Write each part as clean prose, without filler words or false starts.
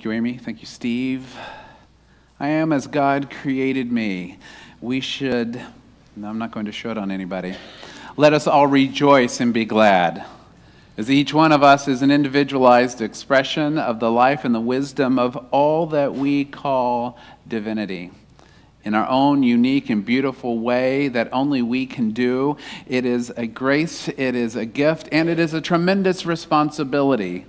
Thank you, Amy. Thank you, Steve. I am as God created me. We should, no, I'm not going to show it on anybody. Let us all rejoice and be glad, as each one of us is an individualized expression of the life and the wisdom of all that we call divinity. In our own unique and beautiful way that only we can do, it is a grace, it is a gift, and it is a tremendous responsibility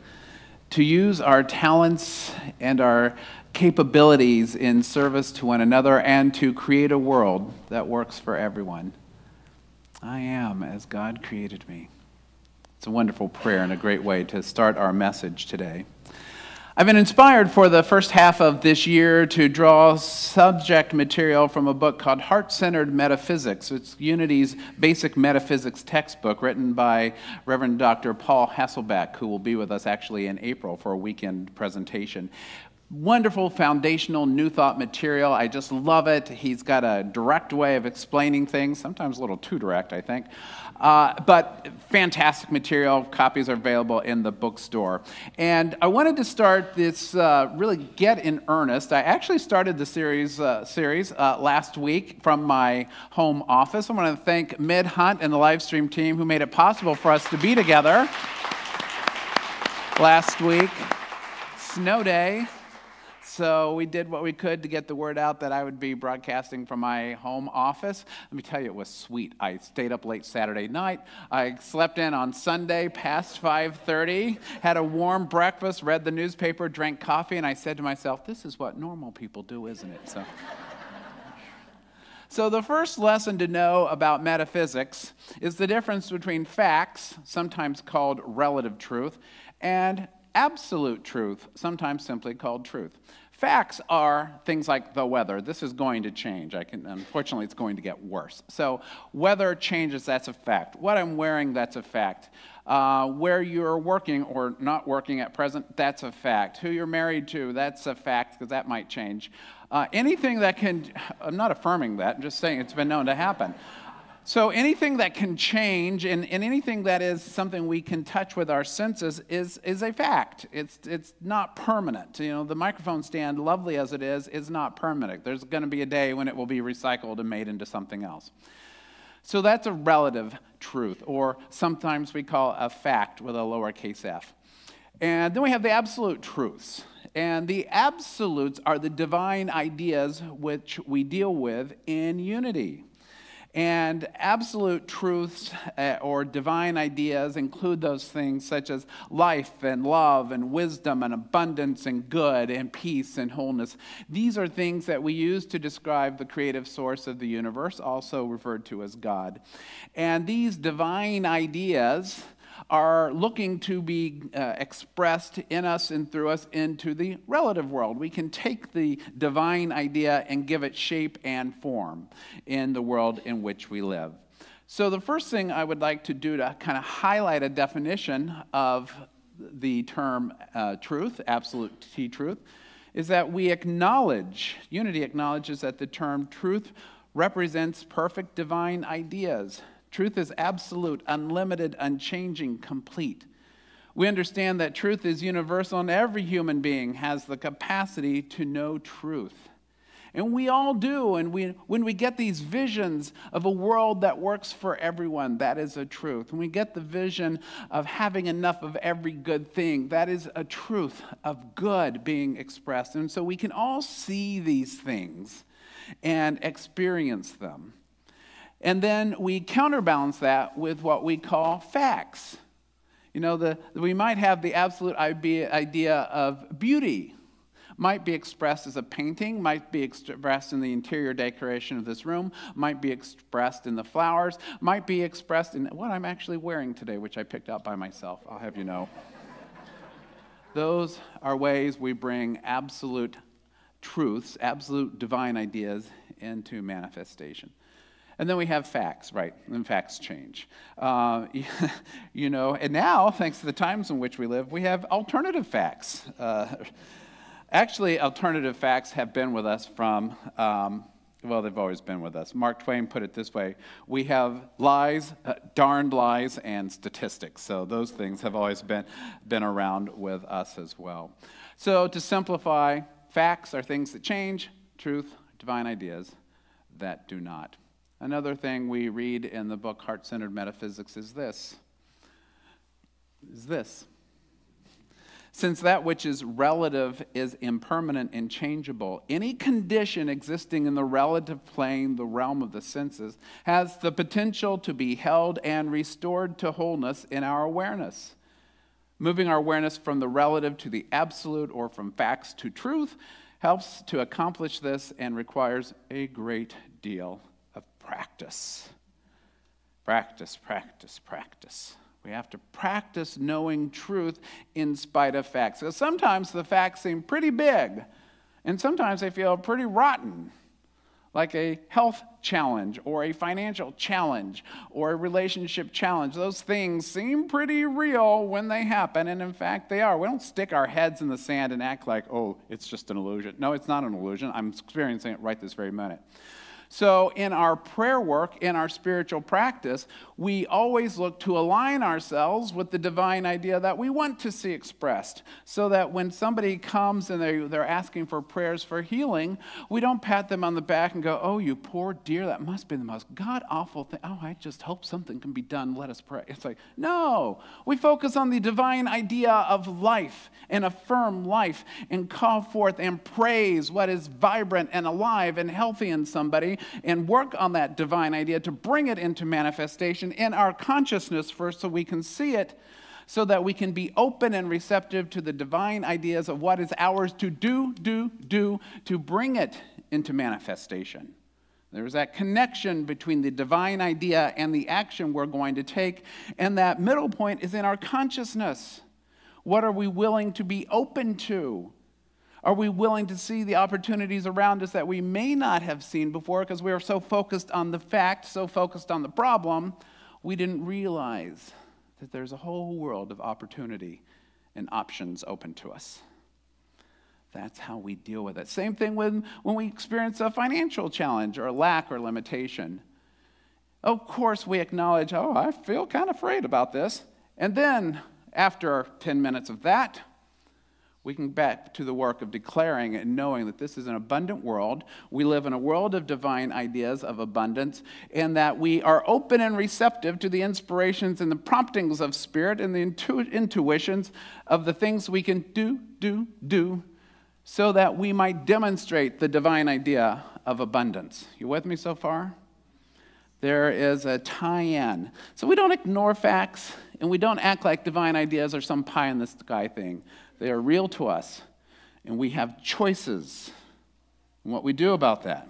to use our talents and our capabilities in service to one another and to create a world that works for everyone. I am as God created me. It's a wonderful prayer and a great way to start our message today. I've been inspired for the first half of this year to draw subject material from a book called Heart-Centered Metaphysics. It's Unity's basic metaphysics textbook written by Reverend Dr. Paul Hasselbeck, who will be with us actually in April for a weekend presentation. Wonderful foundational New Thought material. I just love it. He's got a direct way of explaining things, sometimes a little too direct, I think. But fantastic material. Copies are available in the bookstore. And I wanted to start this, really get in earnest. I actually started the series last week from my home office. I want to thank Mid Hunt and the live stream team who made it possible for us to be together last week. Snow day. So we did what we could to get the word out that I would be broadcasting from my home office. Let me tell you, it was sweet. I stayed up late Saturday night. I slept in on Sunday past 5:30, had a warm breakfast, read the newspaper, drank coffee, and I said to myself, this is what normal people do, isn't it? So the first lesson to know about metaphysics is the difference between facts, sometimes called relative truth, and absolute truth, sometimes simply called truth. Facts are things like the weather. This is going to change. Unfortunately, it's going to get worse. So weather changes, that's a fact. What I'm wearing, that's a fact. Where you're working or not working at present, that's a fact. Who you're married to, that's a fact, because that might change. Anything that can, I'm not affirming that, I'm just saying it's been known to happen. So anything that can change and anything that is something we can touch with our senses is a fact. It's not permanent. You know, the microphone stand, lovely as it is not permanent. There's going to be a day when it will be recycled and made into something else. So that's a relative truth, or sometimes we call a fact with a lowercase f. And then we have the absolute truths. And the absolutes are the divine ideas which we deal with in unity. And absolute truths or divine ideas include those things such as life and love and wisdom and abundance and good and peace and wholeness. These are things that we use to describe the creative source of the universe, also referred to as God. And these divine ideas are looking to be expressed in us and through us into the relative world. We can take the divine idea and give it shape and form in the world in which we live. So the first thing I would like to do to kind of highlight a definition of the term truth, absolute T-truth, is that we acknowledge, unity acknowledges that the term truth represents perfect divine ideas. Truth is absolute, unlimited, unchanging, complete. We understand that truth is universal and every human being has the capacity to know truth. And we all do, and when we get these visions of a world that works for everyone, that is a truth. When we get the vision of having enough of every good thing, that is a truth of good being expressed. And so we can all see these things and experience them. And then we counterbalance that with what we call facts. You know, we might have the absolute idea of beauty. Might be expressed as a painting, might be expressed in the interior decoration of this room, might be expressed in the flowers, might be expressed in what I'm actually wearing today, which I picked out by myself, I'll have you know. Those are ways we bring absolute truths, absolute divine ideas into manifestation. And then we have facts, right? And facts change. You know, and now, thanks to the times in which we live, we have alternative facts. Actually, alternative facts have been with us from, well, they've always been with us. Mark Twain put it this way: we have lies, darned lies, and statistics. So those things have always been around with us as well. So to simplify, facts are things that change, truth, divine ideas that do not. Another thing we read in the book Heart-Centered Metaphysics is this. Since that which is relative is impermanent and changeable, any condition existing in the relative plane, the realm of the senses, has the potential to be held and restored to wholeness in our awareness. Moving our awareness from the relative to the absolute or from facts to truth helps to accomplish this and requires a great deal of practice. Practice, practice, practice. We have to practice knowing truth in spite of facts. Because sometimes the facts seem pretty big, and sometimes they feel pretty rotten, like a health challenge or a financial challenge or a relationship challenge. Those things seem pretty real when they happen, and in fact they are. We don't stick our heads in the sand and act like, oh, it's just an illusion. No, it's not an illusion. I'm experiencing it right this very minute. So in our prayer work, in our spiritual practice, we always look to align ourselves with the divine idea that we want to see expressed, so that when somebody comes and they're asking for prayers for healing, we don't pat them on the back and go, oh, you poor dear, that must be the most god-awful thing. Oh, I just hope something can be done. Let us pray. It's like, no. We focus on the divine idea of life and affirm life and call forth and praise what is vibrant and alive and healthy in somebody, and work on that divine idea to bring it into manifestation in our consciousness first, so we can see it, so that we can be open and receptive to the divine ideas of what is ours to do to bring it into manifestation. There's that connection between the divine idea and the action we're going to take, and that middle point is in our consciousness. What are we willing to be open to? Are we willing to see the opportunities around us that we may not have seen before because we are so focused on the fact, so focused on the problem, we didn't realize that there's a whole world of opportunity and options open to us. That's how we deal with it. Same thing when we experience a financial challenge or a lack or limitation. Of course, we acknowledge, oh, I feel kind of afraid about this. And then, after 10 minutes of that, we can get back to the work of declaring and knowing that this is an abundant world. We live in a world of divine ideas of abundance, and that we are open and receptive to the inspirations and the promptings of spirit and the intuitions of the things we can do, so that we might demonstrate the divine idea of abundance. You with me so far? There is a tie-in. So we don't ignore facts, and we don't act like divine ideas are some pie-in-the-sky thing. They are real to us, and we have choices in what we do about that.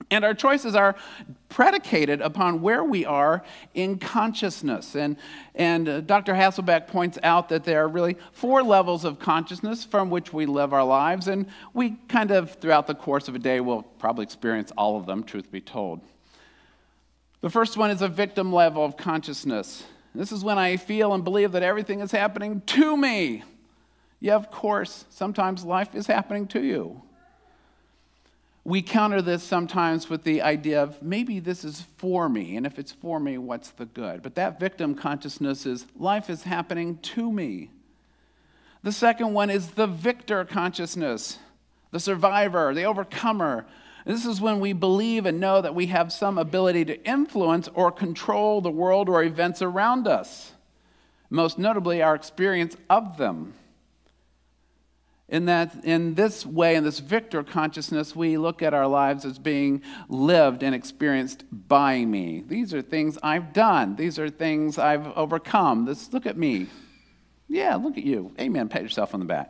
And our choices are predicated upon where we are in consciousness. And Dr. Hasselbeck points out that there are really 4 levels of consciousness from which we live our lives, and we kind of, throughout the course of a day, will probably experience all of them, truth be told. The first one is a victim level of consciousness. This is when I feel and believe that everything is happening to me. Yeah, of course, sometimes life is happening to you. We counter this sometimes with the idea of maybe this is for me, and if it's for me, what's the good? But that victim consciousness is life is happening to me. The second one is the victor consciousness, the survivor, the overcomer. This is when we believe and know that we have some ability to influence or control the world or events around us, most notably our experience of them. In this way, in this victor consciousness, we look at our lives as being lived and experienced by me. These are things I've done. These are things I've overcome. Look at me. Yeah, look at you. Amen. Pat yourself on the back.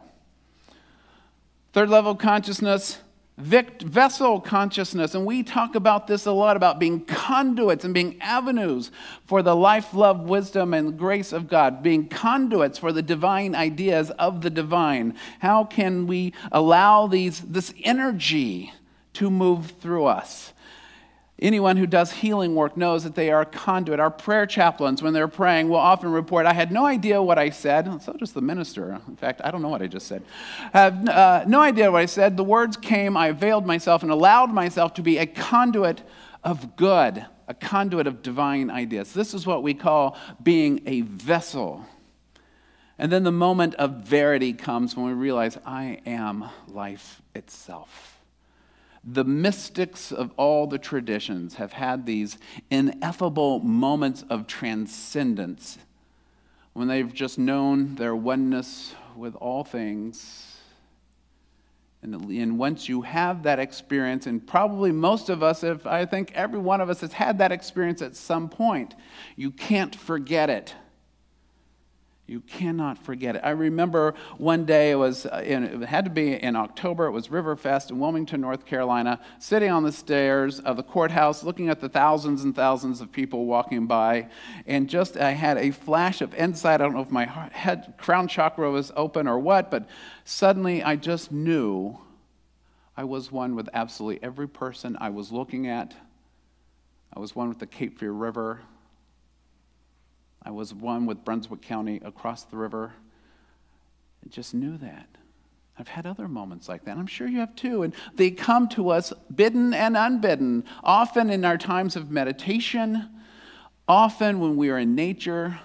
Third level consciousness, vessel consciousness, and we talk about this a lot, about being conduits and being avenues for the life, love, wisdom, and grace of God, being conduits for the divine ideas of the divine. How can we allow this energy to move through us? Anyone who does healing work knows that they are a conduit. Our prayer chaplains, when they're praying, will often report, I had no idea what I said. So does the minister. In fact, I don't know what I just said. I have no idea what I said. The words came, I availed myself and allowed myself to be a conduit of good, a conduit of divine ideas. This is what we call being a vessel. And then the moment of verity comes when we realize I am life itself. The mystics of all the traditions have had these ineffable moments of transcendence when they've just known their oneness with all things. And once you have that experience, and probably most of us, if I think every one of us has had that experience at some point, you can't forget it. You cannot forget it. I remember one day, it had to be in October, it was Riverfest in Wilmington, North Carolina, sitting on the stairs of the courthouse, looking at the thousands and thousands of people walking by, and I had a flash of insight. I don't know if my crown chakra was open or what, but suddenly I just knew I was one with absolutely every person I was looking at. I was one with the Cape Fear River. I was one with Brunswick County across the river. I just knew that. I've had other moments like that. I'm sure you have too. And they come to us bidden and unbidden, often in our times of meditation, often when we are in nature,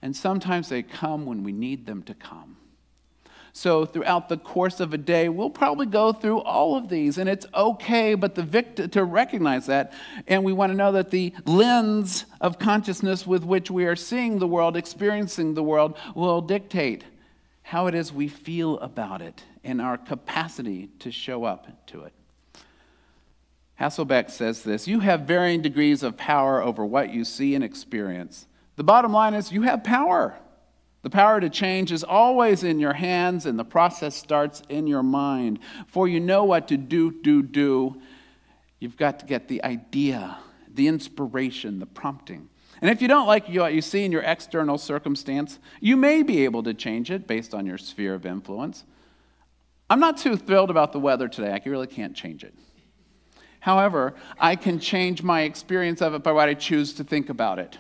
and sometimes they come when we need them to come. So throughout the course of a day, we'll probably go through all of these, and it's okay, but to recognize that, and we want to know that the lens of consciousness with which we are seeing the world, experiencing the world, will dictate how it is we feel about it and our capacity to show up to it. Hasselbeck says this: you have varying degrees of power over what you see and experience. The bottom line is you have power. The power to change is always in your hands, and the process starts in your mind. For you know what to do. You've got to get the idea, the inspiration, the prompting. And if you don't like what you see in your external circumstance, you may be able to change it based on your sphere of influence. I'm not too thrilled about the weather today. I really can't change it. However, I can change my experience of it by what I choose to think about it.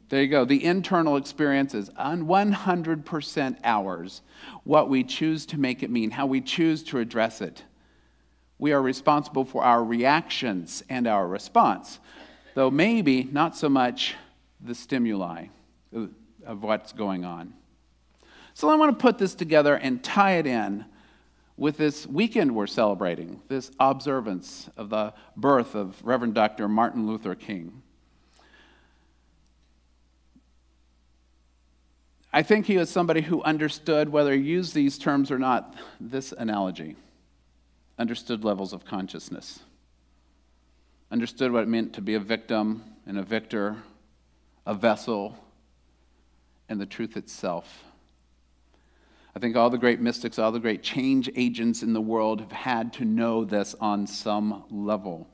There you go. The internal experience is 100% ours. What we choose to make it mean, how we choose to address it. We are responsible for our reactions and our response, though maybe not so much the stimuli of what's going on. So I want to put this together and tie it in with this weekend we're celebrating, this observance of the birth of Reverend Dr. Martin Luther King. I think he was somebody who understood, whether he used these terms or not, this analogy. Understood levels of consciousness. Understood what it meant to be a victim and a victor, a vessel, and the truth itself. I think all the great mystics, all the great change agents in the world have had to know this on some level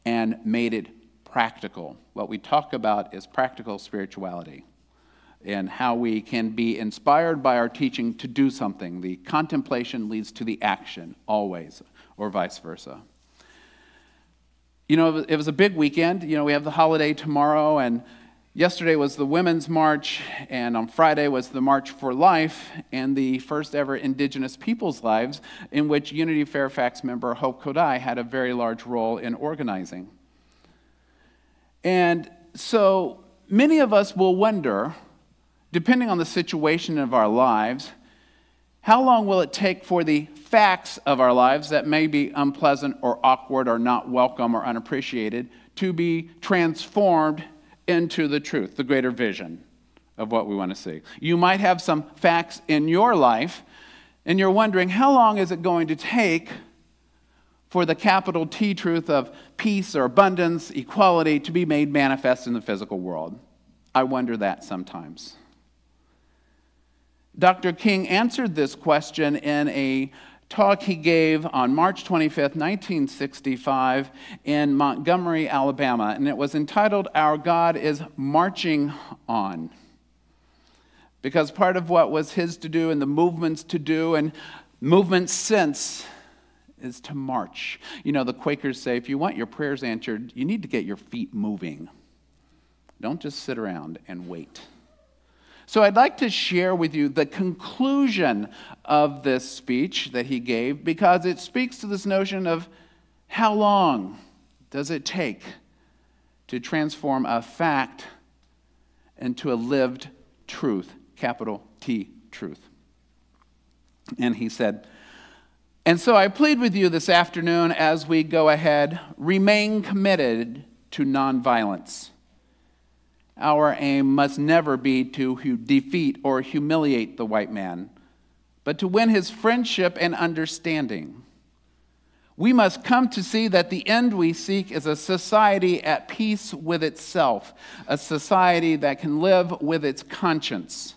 and made it practical. What we talk about is practical spirituality, and how we can be inspired by our teaching to do something. The contemplation leads to the action, always, or vice versa. You know, it was a big weekend. You know, we have the holiday tomorrow, and yesterday was the Women's March, and on Friday was the March for Life, and the first ever Indigenous Peoples' Lives, in which Unity Fairfax member Hope Kodai had a very large role in organizing. And so many of us will wonder, depending on the situation of our lives, how long will it take for the facts of our lives that may be unpleasant or awkward or not welcome or unappreciated to be transformed into the truth, the greater vision of what we want to see? You might have some facts in your life, and you're wondering, how long is it going to take for the capital T truth of peace or abundance, equality, to be made manifest in the physical world? I wonder that sometimes. Dr. King answered this question in a talk he gave on March 25th, 1965 in Montgomery, Alabama, and it was entitled, "Our God is Marching On." Because part of what was his to do and the movement's to do and movements since is to march. You know, the Quakers say, if you want your prayers answered, you need to get your feet moving. Don't just sit around and wait. So I'd like to share with you the conclusion of this speech that he gave, because it speaks to this notion of how long does it take to transform a fact into a lived truth, capital T, truth. And he said, and so I plead with you this afternoon as we go ahead, remain committed to nonviolence. Our aim must never be to defeat or humiliate the white man, but to win his friendship and understanding. We must come to see that the end we seek is a society at peace with itself, a society that can live with its conscience.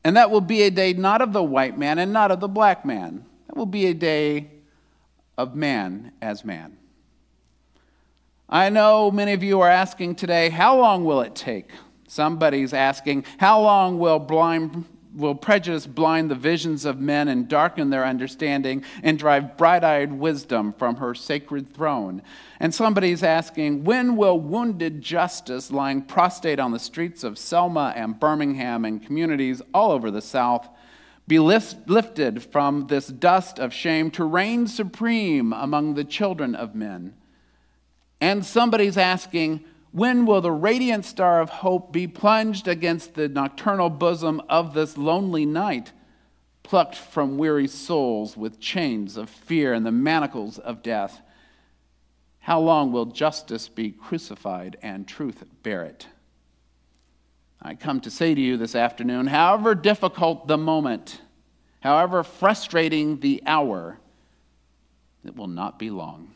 And that will be a day not of the white man and not of the black man. That will be a day of man as man. I know many of you are asking today, how long will it take? Somebody's asking, how long will prejudice blind the visions of men and darken their understanding and drive bright-eyed wisdom from her sacred throne? And somebody's asking, when will wounded justice lying prostrate on the streets of Selma and Birmingham and communities all over the South be lifted from this dust of shame to reign supreme among the children of men? And somebody's asking, when will the radiant star of hope be plunged against the nocturnal bosom of this lonely night, plucked from weary souls with chains of fear and the manacles of death? How long will justice be crucified and truth bear it? I come to say to you this afternoon, however difficult the moment, however frustrating the hour, it will not be long.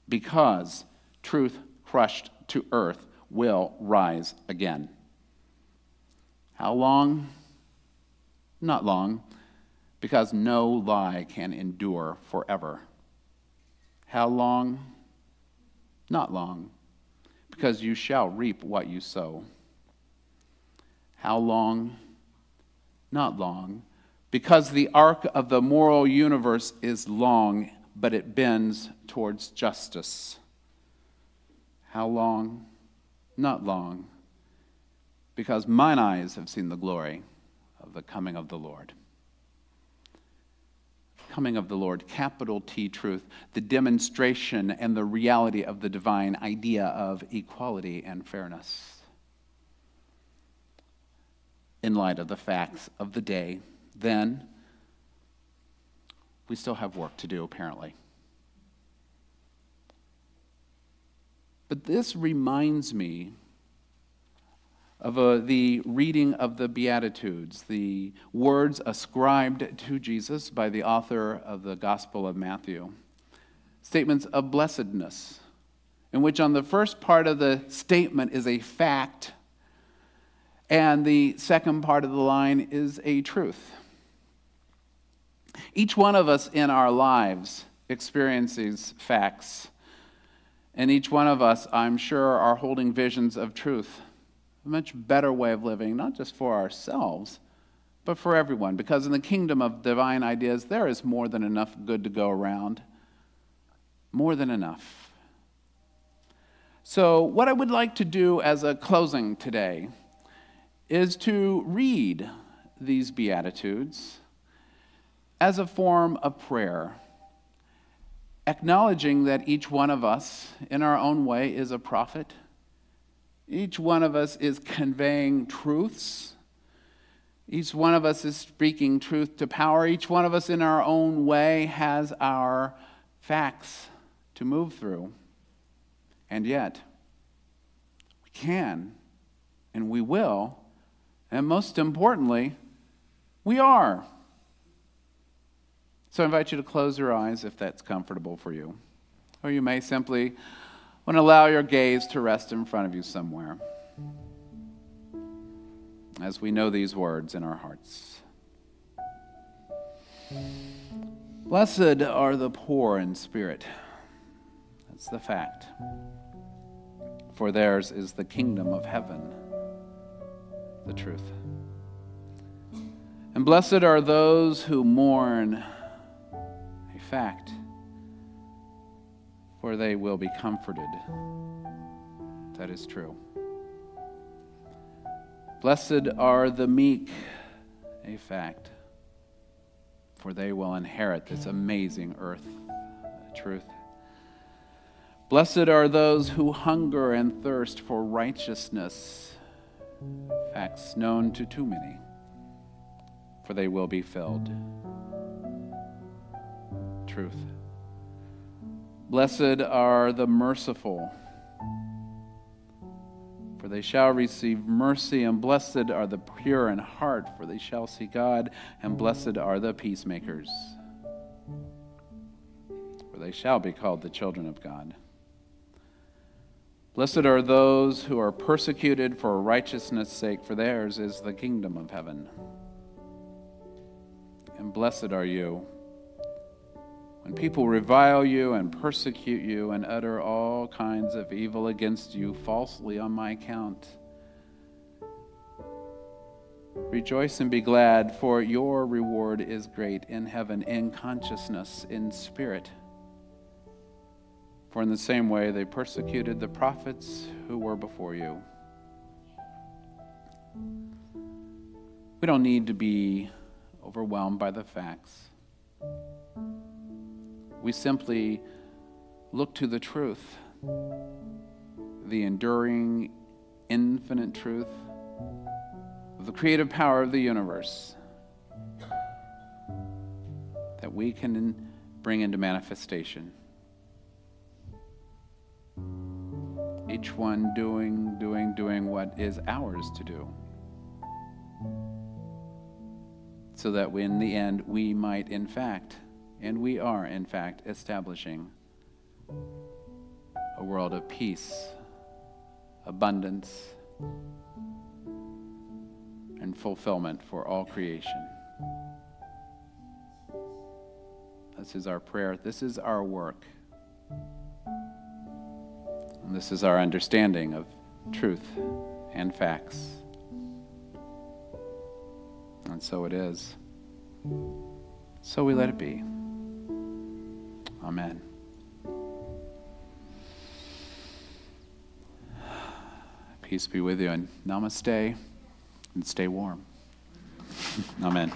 Because truth crushed to earth will rise again. How long? Not long, because no lie can endure forever. How long? Not long, because you shall reap what you sow. How long? Not long, because the arc of the moral universe is long, but it bends towards justice. How long? Not long, because mine eyes have seen the glory of the coming of the Lord. Coming of the Lord, capital T truth, the demonstration and the reality of the divine idea of equality and fairness. In light of the facts of the day, then, we still have work to do, apparently. But this reminds me of the reading of the Beatitudes, the words ascribed to Jesus by the author of the Gospel of Matthew. Statements of blessedness, in which on the first part of the statement is a fact, and the second part of the line is a truth. Each one of us in our lives experiences facts. And each one of us, I'm sure, are holding visions of truth. A much better way of living, not just for ourselves, but for everyone. Because in the kingdom of divine ideas, there is more than enough good to go around. More than enough. So what I would like to do as a closing today is to read these Beatitudes as a form of prayer, acknowledging that each one of us, in our own way, is a prophet. Each one of us is conveying truths. Each one of us is speaking truth to power. Each one of us, in our own way, has our facts to move through. And yet, we can, and we will, and most importantly, we are. So I invite you to close your eyes if that's comfortable for you. Or you may simply want to allow your gaze to rest in front of you somewhere as we know these words in our hearts. Blessed are the poor in spirit. That's the fact. For theirs is the kingdom of heaven. The truth. And blessed are those who mourn. Fact, for they will be comforted. That is true. Blessed are the meek, a fact, for they will inherit this amazing earth. Truth. Blessed are those who hunger and thirst for righteousness, facts known to too many, for they will be filled. Truth. Blessed are the merciful, for they shall receive mercy, and blessed are the pure in heart, for they shall see God, and blessed are the peacemakers, for they shall be called the children of God. Blessed are those who are persecuted for righteousness' sake, for theirs is the kingdom of heaven. And blessed are you when people revile you and persecute you and utter all kinds of evil against you falsely on my account. Rejoice and be glad, for your reward is great in heaven, in consciousness, in spirit. For in the same way they persecuted the prophets who were before you. We don't need to be overwhelmed by the facts. We simply look to the truth, the enduring, infinite truth of the creative power of the universe that we can bring into manifestation. Each one doing what is ours to do, so that in the end we might in fact, and we are in fact, establishing a world of peace, abundance, and fulfillment for all creation. This is our prayer. This is our work. And this is our understanding of truth and facts. And so it is. So we let it be. Amen. Peace be with you, and namaste, and stay warm. Amen.